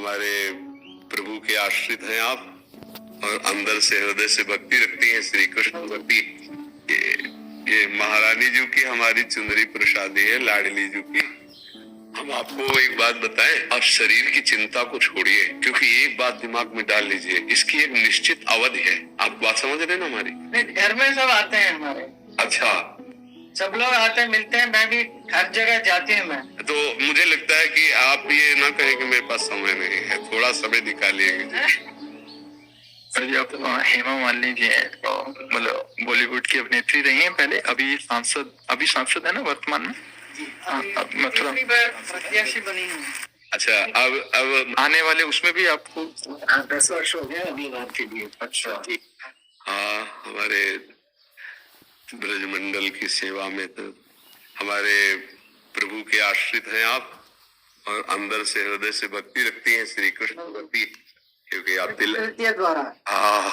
हमारे प्रभु के आश्रित हैं आप और अंदर से हृदय से भक्ति रखती हैं श्री कृष्ण भक्ति। ये महारानी जी की हमारी चुंदरी प्रसादी है, लाडली जी की। हम आपको एक बात बताएं, आप शरीर की चिंता को छोड़िए, क्योंकि एक बात दिमाग में डाल लीजिए, इसकी एक निश्चित अवधि है। आप बात समझ रहे हैं ना हमारी? घर में सब आते हैं हमारे। अच्छा, सब लोग आते हैं, मिलते हैं, मैं भी हर जगह जाती हूँ मैं। तो मुझे लगता है कि आप ये ना कहें कि मेरे पास समय नहीं है, थोड़ा समय निकालिएगा। सर जी, आप हेमा मालिनी जी हैं, तो मतलब बॉलीवुड की अभिनेत्री रही हैं पहले, अभी सांसद है ना वर्तमान में? मथुरा प्रत्याशी बनी हूँ। अच्छा, अब आने वाले उसमें भी आपको 10 वर्ष हो गया अभी बात के लिए। अच्छा, हाँ, हमारे ब्रजमंडल की सेवा में तो हमारे प्रभु के आश्रित हैं आप और अंदर से हृदय से भक्ति रखती हैं श्री कृष्ण भक्ति, क्योंकि आप तिलक द्वारा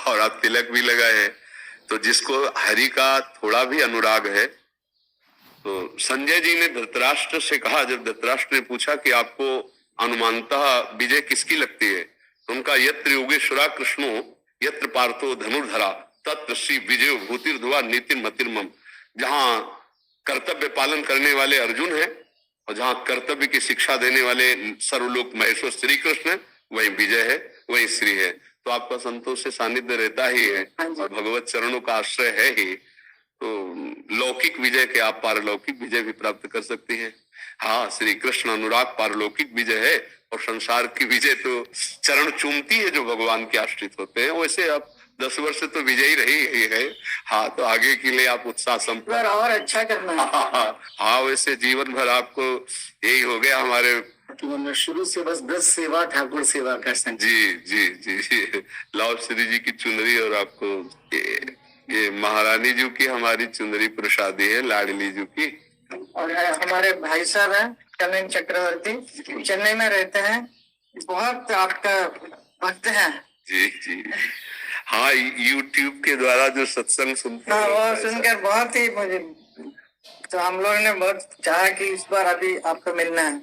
और आप तिलक भी लगाए हैं। तो जिसको हरि का थोड़ा भी अनुराग है, तो संजय जी ने धृतराष्ट्र से कहा, जब धृतराष्ट्र ने पूछा कि आपको अनुमानतः विजय किसकी लगती है, तो उनका यत्र योगेश्वरा कृष्णो यत्र पार्थो धनुर्धरा तत्र श्री विजय भूतिर्धुआ नीतिन मतिर्मम। जहां कर्तव्य पालन करने वाले अर्जुन है और जहां कर्तव्य की शिक्षा देने वाले सर्वलोक महेश्वर श्री कृष्ण है, वही विजय है, वही श्री है। तो आपका संतोष से सानिध्य रहता ही है और भगवत चरणों का आश्रय है ही, तो लौकिक विजय के आप पारलौकिक विजय भी प्राप्त कर सकती हैं। हाँ, श्री कृष्ण अनुराग पारलौकिक विजय है और संसार की विजय तो चरण चूमती है जो भगवान के आश्रित होते हैं। वैसे आप 10 वर्ष से तो विजयी रही है। हाँ, तो आगे के लिए आप उत्साह संपन्न और अच्छा करना है। हाँ, वैसे जीवन भर आपको यही हो गया हमारे शुरू से बस 10 सेवा ठाकुर सेवा का संग। जी जी जी, लाओ श्री जी की चुनरी और आपको ये महारानी जी की हमारी चुंदरी प्रसादी है, लाडली जी की। और हमारे भाई साहब हैं कल्याण चक्रवर्ती, चेन्नई में रहते हैं, बहुत आपका भक्त हैं। जी जी, हाँ, YouTube के द्वारा जो सत्संग सुनते हैं वो सुनकर बहुत ही मुझे, तो हम लोग ने बहुत चाहा कि इस बार अभी आपको मिलना है।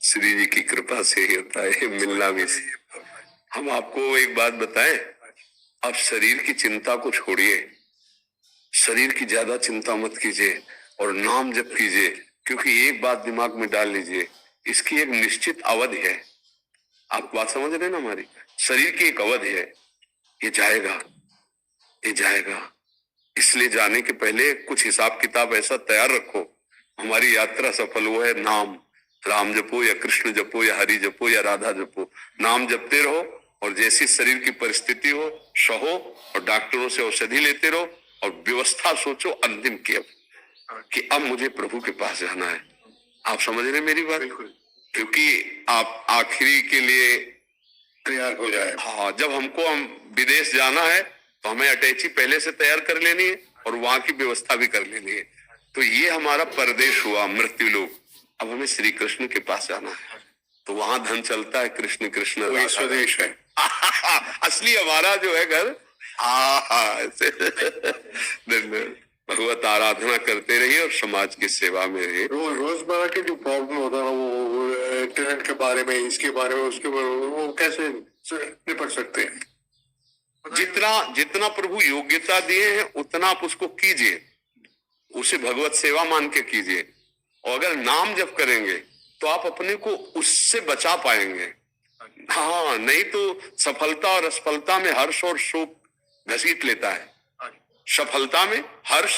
श्री जी की कृपा से ही होता है, मिलना भी से। हम आपको एक बात बताएं, आप शरीर की चिंता को छोड़िए, शरीर की ज्यादा चिंता मत कीजिए और नाम जप कीजिए, क्योंकि एक बात दिमाग में डाल लीजिए, इसकी एक निश्चित अवधि है। आप बात समझ रहे हैं ना हमारी? शरीर की एक अवधि है, ये जाएगा, ये जाएगा। इसलिए जाने के पहले कुछ हिसाब किताब ऐसा तैयार रखो, हमारी यात्रा सफल हो है नाम, राम जपो या कृष्ण जपो या हरि जपो या राधा जपो, नाम जपते रहो और जैसी शरीर की परिस्थिति हो सहो और डॉक्टरों से औषधि लेते रहो और व्यवस्था सोचो अंतिम की कि अब मुझे प्रभु के पास जाना है। आप समझ रहे मेरी बात? क्योंकि आप आखिरी के लिए तैयार हो जाए। हाँ, जब हमको विदेश जाना है तो हमें अटैची पहले से तैयार कर लेनी है और वहां की व्यवस्था भी कर लेनी है। तो ये हमारा परदेश हुआ, मृत्यु लोक। अब हमें श्री कृष्ण के पास जाना है, तो वहां धन चलता है, कृष्ण कृष्ण स्वदेश है। असली हमारा जो है घर। भगवत आराधना करते रहिए और समाज की सेवा में रहिए। रोजमर्रा के जो प्रॉब्लम होता है वो इंटरनेट के बारे में, इसके बारे में, उसके बारे में, वो कैसे निपट सकते हैं? जितना प्रभु योग्यता दिए हैं उतना आप उसको कीजिए, उसे भगवत सेवा मान के कीजिए। और अगर नाम जप करेंगे तो आप अपने को उससे बचा पाएंगे। हाँ, नहीं तो सफलता और असफलता में हर्ष और शोक घसीट लेता है। सफलता में हर्ष,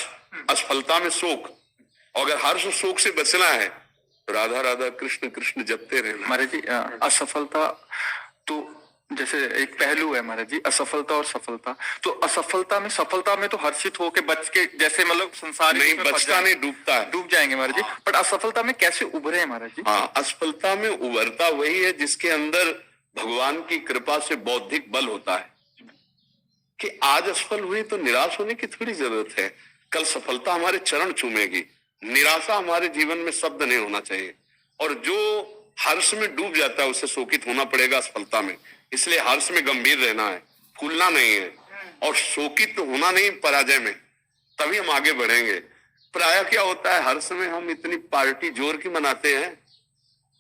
असफलता में शोक। और अगर हर्ष और शोक से बचना है तो राधा राधा कृष्ण कृष्ण जपते रहना। महाराज जी, असफलता तो जैसे एक पहलू है महाराज जी, असफलता और सफलता। तो असफलता में, सफलता में तो हर्षित होके बच के, जैसे मतलब संसार नहीं बचता, नहीं डूबता है, डूब जाएंगे महाराज जी। बट असफलता में कैसे उभरे हैं महाराज जी? हाँ, असफलता में उभरता वही है जिसके अंदर भगवान की कृपा से बौद्धिक बल होता है कि आज असफल हुए तो निराश होने की थोड़ी जरूरत है, कल सफलता हमारे चरण चूमेगी। निराशा हमारे जीवन में शब्द नहीं होना चाहिए। और जो हर्ष में डूब जाता है उसे शोकित होना पड़ेगा असफलता में। इसलिए हर्ष में गंभीर रहना है, फूलना नहीं है, और शोकित होना नहीं पराजय में, तभी हम आगे बढ़ेंगे। प्रायः क्या होता है, हर्ष में हम इतनी पार्टी जोर की मनाते हैं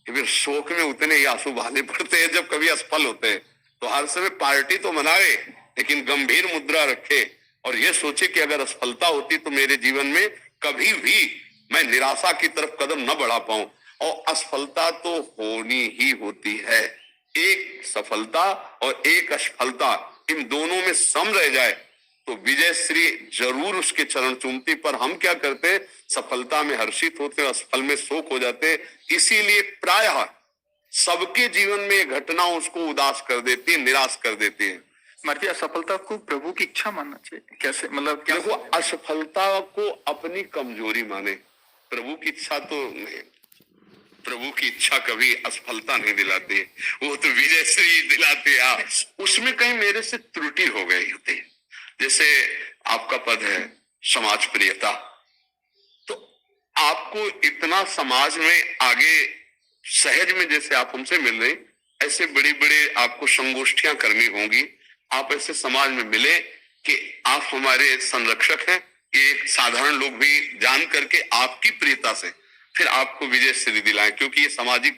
कि फिर शोक में उतने ही आंसू बहाने पड़ते हैं जब कभी असफल होते हैं। तो हर समय पार्टी तो मनाए, लेकिन गंभीर मुद्रा रखे और ये सोचे कि अगर असफलता होती तो मेरे जीवन में कभी भी मैं निराशा की तरफ कदम न बढ़ा पाऊं। और असफलता तो होनी ही होती है, एक सफलता और एक असफलता, इन दोनों में सम रह जाए तो विजय श्री जरूर उसके चरण चूमती। पर हम क्या करते, सफलता में हर्षित होते हैं, असफल में शोक हो जाते। इसीलिए प्रायः सबके जीवन में ये घटना उसको उदास कर देती है, निराश कर देती है। मार्जी असफलता को प्रभु की इच्छा मानना चाहिए, कैसे मतलब क्या? देखो, असफलता को अपनी कमजोरी माने, प्रभु की इच्छा तो नहीं। प्रभु की इच्छा कभी असफलता नहीं दिलाती है, वो तो विजय श्री दिलाती है। उसमें कहीं मेरे से त्रुटि हो गई होती है। जैसे आपका पद है समाज प्रियता, तो आपको इतना समाज में आगे सहज में जैसे आप हमसे मिल रहे, ऐसे बड़ी बड़ी आपको संगोष्ठियां करनी होंगी। आप ऐसे समाज में मिले कि आप हमारे संरक्षक हैं, ये एक साधारण लोग भी जान करके आपकी प्रियता से फिर आपको विजय श्री दिलाएं, क्योंकि ये सामाजिक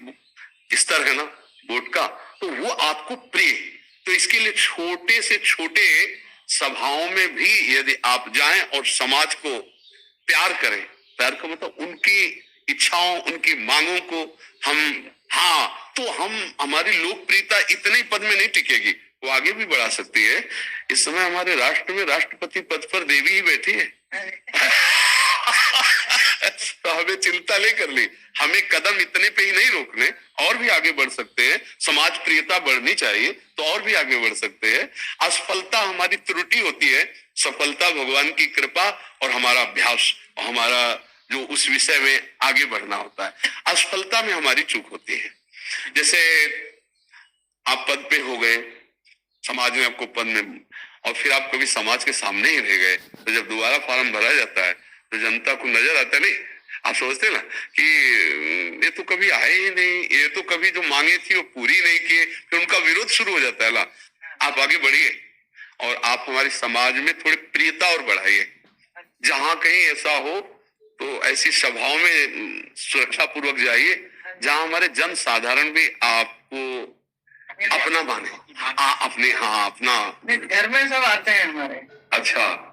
स्तर है ना वोट का, तो वो आपको प्रिय। तो इसके लिए छोटे से छोटे सभाओं में भी यदि आप जाएं और समाज को प्यार करें, प्यार का मतलब उनकी इच्छाओं, उनकी मांगों को हम, हाँ, तो हम, हमारी लोकप्रियता इतने पद में नहीं टिकेगी, वो आगे भी बढ़ा सकती है। इस समय हमारे राष्ट्र में राष्ट्रपति पद पर देवी ही बैठी है। तो हमें चिंता नहीं कर ली, हमें कदम इतने पे ही नहीं रोकने, और भी आगे बढ़ सकते हैं। समाज प्रियता बढ़नी चाहिए तो और भी आगे बढ़ सकते हैं। असफलता हमारी त्रुटि होती है, सफलता भगवान की कृपा और हमारा अभ्यास और हमारा जो उस विषय में आगे बढ़ना होता है। असफलता में हमारी चूक होती है। जैसे आप पद पे हो गए, समाज में आपको पद में, और फिर आप कभी समाज के सामने ही रह गए, तो जब दोबारा फॉर्म भरा जाता है तो जनता को नजर आता नहीं, आप सोचते ना कि ये तो कभी आए ही नहीं, ये तो कभी जो मांगे थी वो पूरी नहीं किए, फिर उनका विरोध शुरू हो जाता है ना। आप आगे बढ़िए और आप हमारे समाज में थोड़ी प्रियता और बढ़ाइए। जहां कहीं ऐसा हो तो ऐसी सभाओं में सुरक्षा पूर्वक जाइए जहां हमारे जन साधारण भी आपको अपना माने, अपने, हाँ, अपना। घर में सब आते हैं हमारे, अच्छा,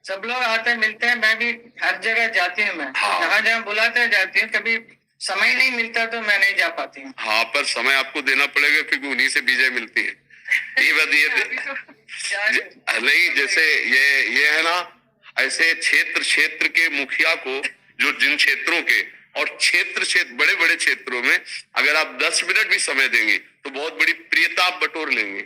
सब लोग आते हैं, मिलते हैं। मैं भी हर जगह जाती हूँ, मैं हाँ। जहाँ जहाँ बुलाते हैं जाती हूँ। कभी समय नहीं मिलता तो मैं नहीं जा पाती हूँ। हाँ, पर समय आपको देना पड़ेगा क्योंकि उन्हीं से विजय मिलती है। ये बात नहीं, जैसे ये है ना, ऐसे क्षेत्र के मुखिया को, जो जिन क्षेत्रों के और क्षेत्र बड़े बड़े क्षेत्रों में अगर आप 10 मिनट भी समय देंगे तो बहुत बड़ी प्रियता आप बटोर लेंगे।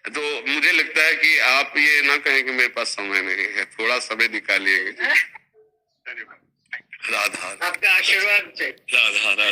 तो मुझे लगता है कि आप ये ना कहें कि मेरे पास समय नहीं है, थोड़ा समय निकालिएगा। राधा, आपका आशीर्वाद चाहिए। राधा राधा।